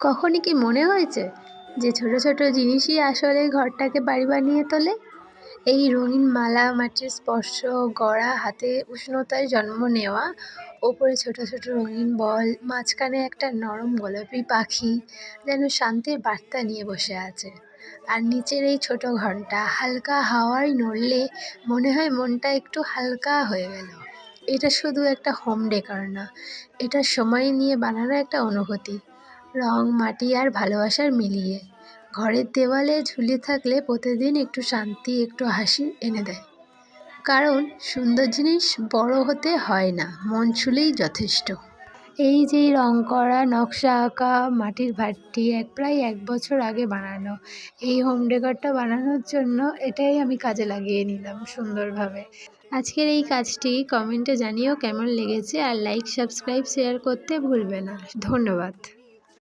কখনই কি মনে হয়েছে যে ছোট ছোট জিনিসই আসলে ঘরটাকে বাড়ি বানিয়ে তোলে? এই রঙিন মালা, মাটির স্পর্শ, গড়া হাতে উষ্ণতায় জন্ম নেওয়া, ওপরে ছোট ছোট রঙিন বল, মাঝখানে একটা নরম গোলাপি পাখি যেন শান্তির বার্তা নিয়ে বসে আছে। আর নিচের এই ছোট ঘরটা হালকা হাওয়ায় নড়লে মনে হয় মনটা একটু হালকা হয়ে গেল। এটা শুধু একটা হোম ডেকর না, এটা সময় নিয়ে বানানো একটা অনুভূতি। রং, মাটি আর ভালোবাসার মিলিয়ে ঘরের দেওয়ালে ঝুলে থাকলে প্রতিদিন একটু শান্তি, একটু হাসি এনে দেয়। কারণ সুন্দর জিনিস বড় হতে হয় না, মন ছুলেই যথেষ্ট। এই যে রং করা, নকশা আঁকা মাটির ভাটটি প্রায় 1 বছর আগে বানানো। এই হোম ডেকরটা বানানোর জন্য এটাই আমি কাজে লাগিয়ে নিলাম সুন্দরভাবে। আজকের এই কাজটি কমেন্টে জানিও কেমন লেগেছে, আর লাইক, সাবস্ক্রাইব, শেয়ার করতে ভুলবে না। ধন্যবাদ।